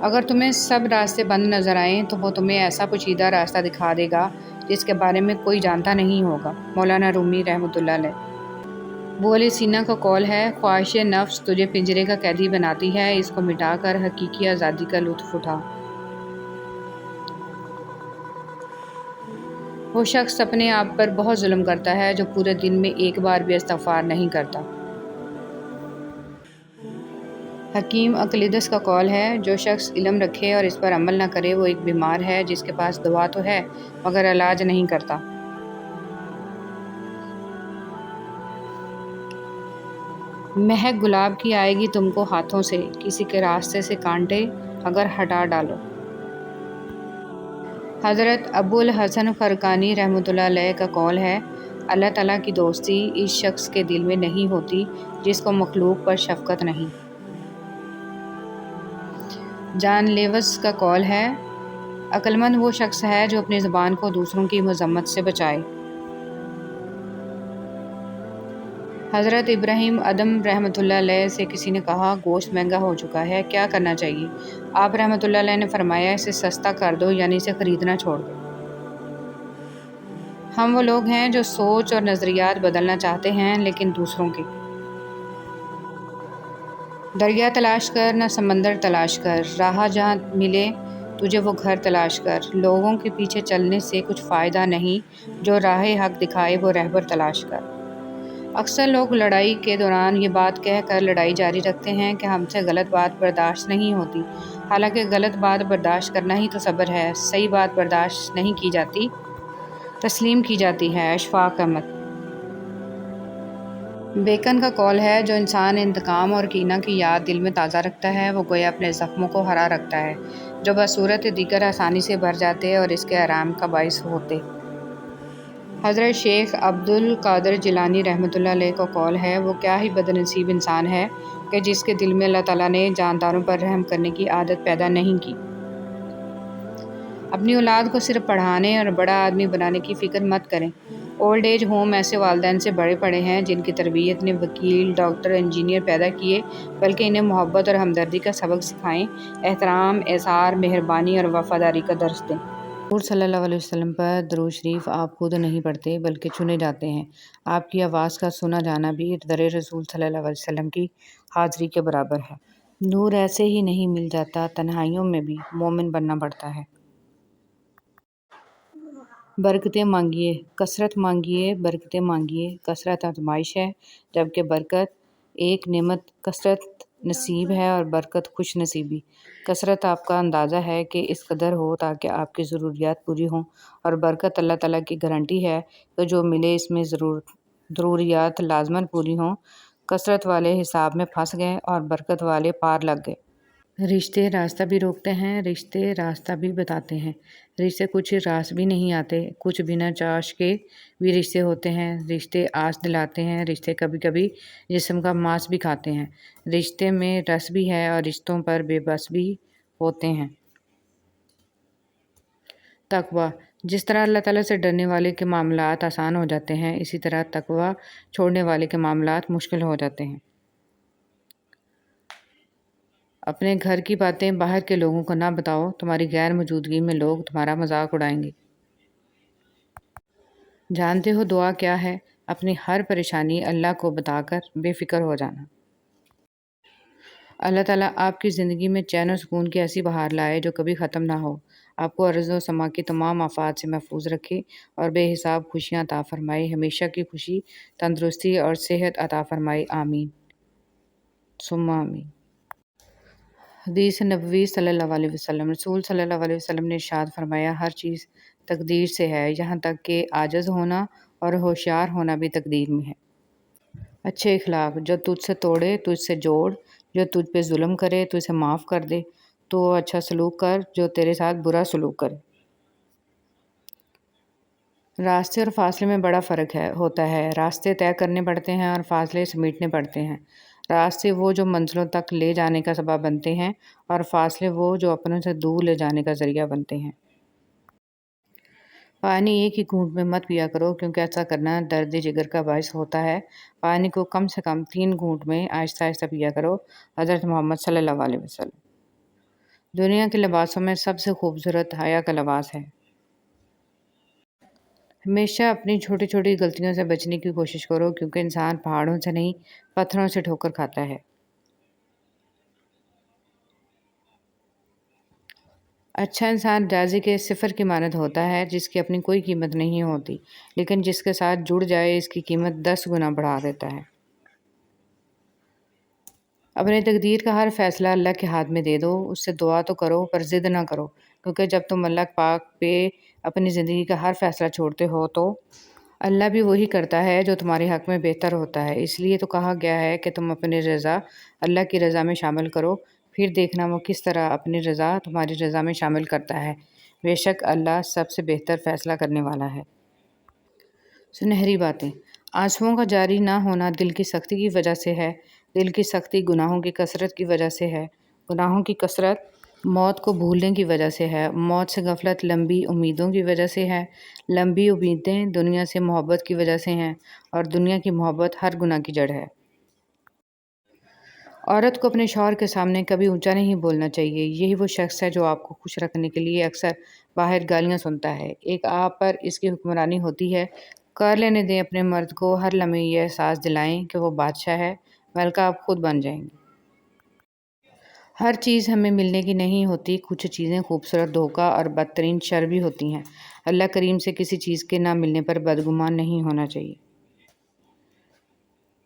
اگر تمہیں سب راستے بند نظر آئیں تو وہ تمہیں ایسا پوشیدہ راستہ دکھا دے گا جس کے بارے میں کوئی جانتا نہیں ہوگا۔ مولانا رومی رحمۃ اللہ علیہ۔ ابو علی سینا کا قول ہے، خواہش نفس تجھے پنجرے کا قیدی بناتی ہے، اس کو مٹا کر حقیقی آزادی کا لطف اٹھا۔ وہ شخص اپنے آپ پر بہت ظلم کرتا ہے جو پورے دن میں ایک بار بھی استغفار نہیں کرتا۔ حکیم اقلیدس کا قول ہے، جو شخص علم رکھے اور اس پر عمل نہ کرے وہ ایک بیمار ہے جس کے پاس دوا تو ہے مگر علاج نہیں کرتا۔ مہک گلاب کی آئے گی تم کو ہاتھوں سے، کسی کے راستے سے کانٹے اگر ہٹا ڈالو۔ حضرت ابو الحسن فرقانی رحمۃ اللہ علیہ کا قول ہے، اللہ تعالیٰ کی دوستی اس شخص کے دل میں نہیں ہوتی جس کو مخلوق پر شفقت نہیں۔ جان لیوس کا قول ہے، عقل مند وہ شخص ہے جو اپنی زبان کو دوسروں کی مذمت سے بچائے۔ حضرت ابراہیم ادم رحمۃ اللہ علیہ سے کسی نے کہا، گوشت مہنگا ہو چکا ہے، کیا کرنا چاہیے؟ آپ رحمۃ اللہ علیہ نے فرمایا، اسے سستا کر دو، یعنی اسے خریدنا چھوڑ دو۔ ہم وہ لوگ ہیں جو سوچ اور نظریات بدلنا چاہتے ہیں لیکن دوسروں کے۔ دریا تلاش کر نہ سمندر تلاش کر، راہ جہاں ملے تجھے وہ گھر تلاش کر۔ لوگوں کے پیچھے چلنے سے کچھ فائدہ نہیں، جو راہ حق دکھائے وہ رہبر تلاش کر۔ اکثر لوگ لڑائی کے دوران یہ بات کہہ کر لڑائی جاری رکھتے ہیں کہ ہم سے غلط بات برداشت نہیں ہوتی، حالانکہ غلط بات برداشت کرنا ہی تو صبر ہے۔ صحیح بات برداشت نہیں کی جاتی، تسلیم کی جاتی ہے۔ اشفاق احمد۔ بیکن کا قول ہے، جو انسان انتقام اور کینہ کی یاد دل میں تازہ رکھتا ہے وہ گویا اپنے زخموں کو ہرا رکھتا ہے جو بصورت دیگر آسانی سے بھر جاتے اور اس کے آرام کا باعث ہوتے۔ حضرت شیخ عبد القادر جیلانی رحمۃ اللہ علیہ کا قول ہے، وہ کیا ہی بد نصیب انسان ہے کہ جس کے دل میں اللہ تعالیٰ نے جانداروں پر رحم کرنے کی عادت پیدا نہیں کی۔ اپنی اولاد کو صرف پڑھانے اور بڑا آدمی بنانے کی فکر مت کریں۔ اولڈ ایج ہوم ایسے والدین سے بڑے پڑے ہیں جن کی تربیت نے وکیل، ڈاکٹر، انجینئر پیدا کیے، بلکہ انہیں محبت اور ہمدردی کا سبق سکھائیں، احترام، اعزار، مہربانی اور وفاداری کا درس دیں۔ حضور صلی اللہ علیہ وسلم پر درود شریف آپ خود نہیں پڑھتے بلکہ چنے جاتے ہیں۔ آپ کی آواز کا سنا جانا بھی در رسول صلی اللہ علیہ وسلم کی حاضری کے برابر ہے۔ نور ایسے ہی نہیں مل جاتا، تنہائیوں میں بھی مومن بننا پڑتا ہے۔ برکتیں مانگیے، کثرت مانگیے، برکتیں مانگیے۔ کثرت آزمائش ہے، جبکہ برکت ایک نعمت۔ کثرت نصیب ہے اور برکت خوش نصیبی۔ کثرت آپ کا اندازہ ہے کہ اس قدر ہو تاکہ آپ کی ضروریات پوری ہوں، اور برکت اللہ تعالیٰ کی گارنٹی ہے کہ جو ملے اس میں ضروریات لازماً پوری ہوں۔ کثرت والے حساب میں پھنس گئے اور برکت والے پار لگ گئے۔ رشتے راستہ بھی روکتے ہیں، رشتے راستہ بھی بتاتے ہیں۔ رشتے کچھ راس بھی نہیں آتے، کچھ بنا چاش کے بھی رشتے ہوتے ہیں۔ رشتے آس دلاتے ہیں، رشتے کبھی کبھی جسم کا ماس بھی کھاتے ہیں۔ رشتے میں رس بھی ہے اور رشتوں پر بے بس بھی ہوتے ہیں۔ تقویٰ۔ جس طرح اللہ تعالیٰ سے ڈرنے والے کے معاملات آسان ہو جاتے ہیں، اسی طرح تقویٰ چھوڑنے والے کے معاملات مشکل ہو جاتے ہیں۔ اپنے گھر کی باتیں باہر کے لوگوں کو نہ بتاؤ، تمہاری غیر موجودگی میں لوگ تمہارا مذاق اڑائیں گے۔ جانتے ہو دعا کیا ہے؟ اپنی ہر پریشانی اللہ کو بتا کر بے فکر ہو جانا۔ اللہ تعالیٰ آپ کی زندگی میں چین و سکون کی ایسی بہار لائے جو کبھی ختم نہ ہو، آپ کو ارض و سما کی تمام آفات سے محفوظ رکھے اور بے حساب خوشیاں عطا فرمائے، ہمیشہ کی خوشی، تندرستی اور صحت عطا فرمائے، آمین ثم آمین۔ حدیث نبوی صلی اللہ علیہ وسلم۔ رسول صلی اللہ علیہ وسلم نے ارشاد فرمایا، ہر چیز تقدیر سے ہے، یہاں تک کہ عاجز ہونا اور ہوشیار ہونا بھی تقدیر میں ہے۔ اچھے اخلاق۔ جو تجھ سے توڑے تجھ سے جوڑ، جو تجھ پہ ظلم کرے تو اسے معاف کر دے، تو اچھا سلوک کر جو تیرے ساتھ برا سلوک کرے۔ راستے اور فاصلے میں بڑا فرق ہوتا ہے۔ راستے طے کرنے پڑتے ہیں اور فاصلے سمیٹنے پڑتے ہیں۔ راستے وہ جو منزلوں تک لے جانے کا سبب بنتے ہیں اور فاصلے وہ جو اپنوں سے دور لے جانے کا ذریعہ بنتے ہیں۔ پانی ایک ہی گھونٹ میں مت پیا کرو کیونکہ ایسا کرنا درد جگر کا باعث ہوتا ہے۔ پانی کو کم سے کم 3 گھونٹ میں آہستہ آہستہ پیا کرو۔ حضرت محمد صلی اللہ علیہ وسلم۔ دنیا کے لباسوں میں سب سے خوبصورت حیا کا لباس ہے۔ ہمیشہ اپنی چھوٹی چھوٹی غلطیوں سے بچنے کی کوشش کرو، کیونکہ انسان پہاڑوں سے نہیں پتھروں سے ٹھوکر کھاتا ہے۔ اچھا انسان راضی کے صفر کی مانند ہوتا ہے، جس کی اپنی کوئی قیمت نہیں ہوتی، لیکن جس کے ساتھ جڑ جائے اس کی قیمت 10 گنا بڑھا دیتا ہے۔ اپنے تقدیر کا ہر فیصلہ اللہ کے ہاتھ میں دے دو، اس سے دعا تو کرو پر ضد نہ کرو، کیونکہ جب تم اللہ پاک پہ اپنی زندگی کا ہر فیصلہ چھوڑتے ہو تو اللہ بھی وہی کرتا ہے جو تمہارے حق میں بہتر ہوتا ہے۔ اس لیے تو کہا گیا ہے کہ تم اپنی رضا اللہ کی رضا میں شامل کرو، پھر دیکھنا وہ کس طرح اپنی رضا تمہاری رضا میں شامل کرتا ہے۔ بے شک اللہ سب سے بہتر فیصلہ کرنے والا ہے۔ سنہری باتیں۔ آنسوؤں کا جاری نہ ہونا دل کی سختی کی وجہ سے ہے، دل کی سختی گناہوں کی کثرت کی وجہ سے ہے، گناہوں کی کثرت موت کو بھولنے کی وجہ سے ہے، موت سے غفلت لمبی امیدوں کی وجہ سے ہے، لمبی امیدیں دنیا سے محبت کی وجہ سے ہیں، اور دنیا کی محبت ہر گناہ کی جڑ ہے۔ عورت کو اپنے شوہر کے سامنے کبھی اونچا نہیں بولنا چاہیے۔ یہی وہ شخص ہے جو آپ کو خوش رکھنے کے لیے اکثر باہر گالیاں سنتا ہے۔ ایک آپ پر اس کی حکمرانی ہوتی ہے۔ کر لینے دیں اپنے مرد کو، ہر لمحے یہ احساس دلائیں کہ وہ بادشاہ ہے، ملکہ آپ خود بن جائیں گے۔ ہر چیز ہمیں ملنے کی نہیں ہوتی، کچھ چیزیں خوبصورت دھوکہ اور بدترین شر بھی ہوتی ہیں۔ اللہ کریم سے کسی چیز کے نہ ملنے پر بدگمان نہیں ہونا چاہیے۔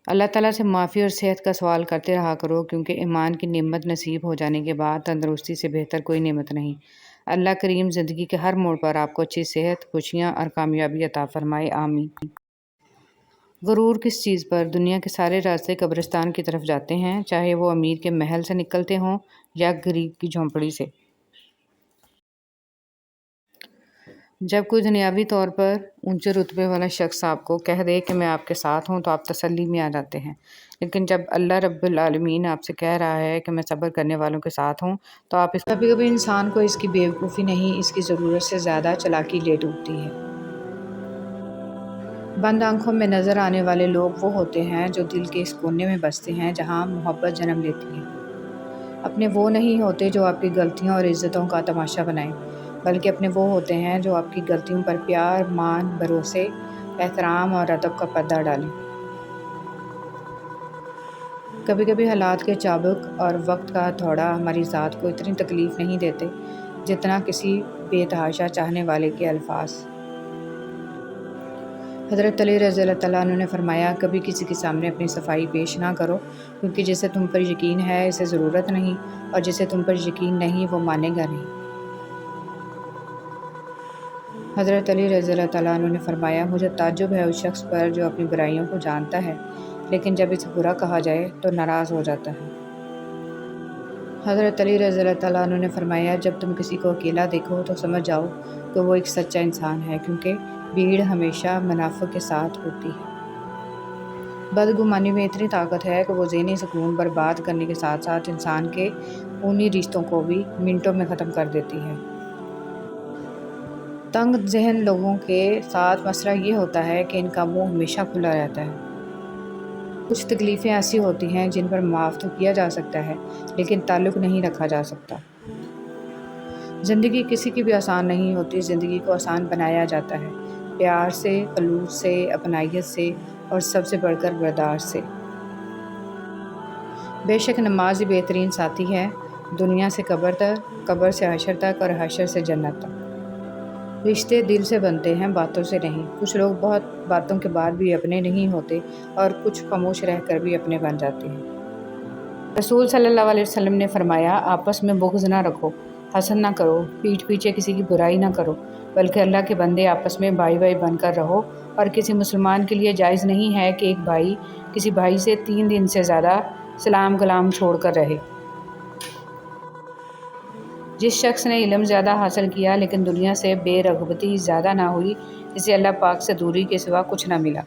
اللہ تعالیٰ سے معافی اور صحت کا سوال کرتے رہا کرو، کیونکہ ایمان کی نعمت نصیب ہو جانے کے بعد تندرستی سے بہتر کوئی نعمت نہیں۔ اللہ کریم زندگی کے ہر موڑ پر آپ کو اچھی صحت، خوشیاں اور کامیابی عطا فرمائے، آمین۔ غرور کس چیز پر؟ دنیا کے سارے راستے قبرستان کی طرف جاتے ہیں، چاہے وہ امیر کے محل سے نکلتے ہوں یا غریب کی جھونپڑی سے۔ جب کوئی دنیاوی طور پر اونچے رتبے والا شخص آپ کو کہہ دے کہ میں آپ کے ساتھ ہوں تو آپ تسلی میں آ جاتے ہیں، لیکن جب اللہ رب العالمین آپ سے کہہ رہا ہے کہ میں صبر کرنے والوں کے ساتھ ہوں تو آپ اس کبھی کبھی انسان کو اس کی بے وقوفی نہیں، اس کی ضرورت سے زیادہ چالاکی لے ڈوبتی ہے۔ بند آنکھوں میں نظر آنے والے لوگ وہ ہوتے ہیں جو دل کے اس کونے میں بستے ہیں جہاں محبت جنم لیتی ہے۔ اپنے وہ نہیں ہوتے جو آپ کی غلطیوں اور عزتوں کا تماشا بنائیں، بلکہ اپنے وہ ہوتے ہیں جو آپ کی غلطیوں پر پیار، مان، بھروسے، احترام اور ادب کا پردہ ڈالیں۔ کبھی کبھی حالات کے چابک اور وقت کا تھوڑا ہماری ذات کو اتنی تکلیف نہیں دیتے جتنا کسی بے تحاشا چاہنے والے کے الفاظ۔ حضرت علی رضی اللہ تعالیٰ عنہ نے فرمایا، کبھی کسی کے سامنے اپنی صفائی پیش نہ کرو، کیونکہ جسے تم پر یقین ہے اسے ضرورت نہیں، اور جسے تم پر یقین نہیں وہ مانے گا نہیں۔ حضرت علی رضی اللہ تعالیٰ عنہ نے فرمایا، مجھے تعجب ہے اس شخص پر جو اپنی برائیوں کو جانتا ہے لیکن جب اسے برا کہا جائے تو ناراض ہو جاتا ہے۔ حضرت علی رضی اللہ تعالیٰ عنہ نے فرمایا، جب تم کسی کو اکیلا دیکھو تو سمجھ جاؤ کہ وہ ایک سچا انسان ہے، کیونکہ بھیڑ ہمیشہ منافع کے ساتھ ہوتی ہے۔ بدگمانی میں اتنی طاقت ہے کہ وہ ذہنی سکون برباد کرنے کے ساتھ ساتھ انسان کے خونی رشتوں کو بھی منٹوں میں ختم کر دیتی ہے۔ تنگ ذہن لوگوں کے ساتھ مسئلہ یہ ہوتا ہے کہ ان کا منہ ہمیشہ کھلا رہتا ہے۔ کچھ تکلیفیں ایسی ہوتی ہیں جن پر معاف تو کیا جا سکتا ہے لیکن تعلق نہیں رکھا جا سکتا۔ زندگی کسی کی بھی آسان نہیں ہوتی، زندگی کو آسان بنایا جاتا ہے پیار سے، خلوص سے، اپنائیت سے، اور سب سے بڑھ کر برداشت سے۔ بے شک نماز ہی بہترین ساتھی ہے، دنیا سے قبر تک، قبر سے حشر تک، اور حشر سے جنت تک۔ رشتے دل سے بنتے ہیں، باتوں سے نہیں۔ کچھ لوگ بہت باتوں کے بعد بھی اپنے نہیں ہوتے اور کچھ خاموش رہ کر بھی اپنے بن جاتے ہیں۔ رسول صلی اللہ علیہ وسلم نے فرمایا، آپس میں بغض نہ رکھو، حسد نہ کرو، پیٹھ پیچھے کسی کی برائی نہ کرو، بلکہ اللہ کے بندے آپس میں بھائی بھائی بن کر رہو، اور کسی مسلمان کے لیے جائز نہیں ہے کہ ایک بھائی کسی بھائی سے 3 دن سے زیادہ سلام کلام چھوڑ کر رہے۔ جس شخص نے علم زیادہ حاصل کیا لیکن دنیا سے بے رغبتی زیادہ نہ ہوئی، اسے اللہ پاک سے دوری کے سوا کچھ نہ ملا۔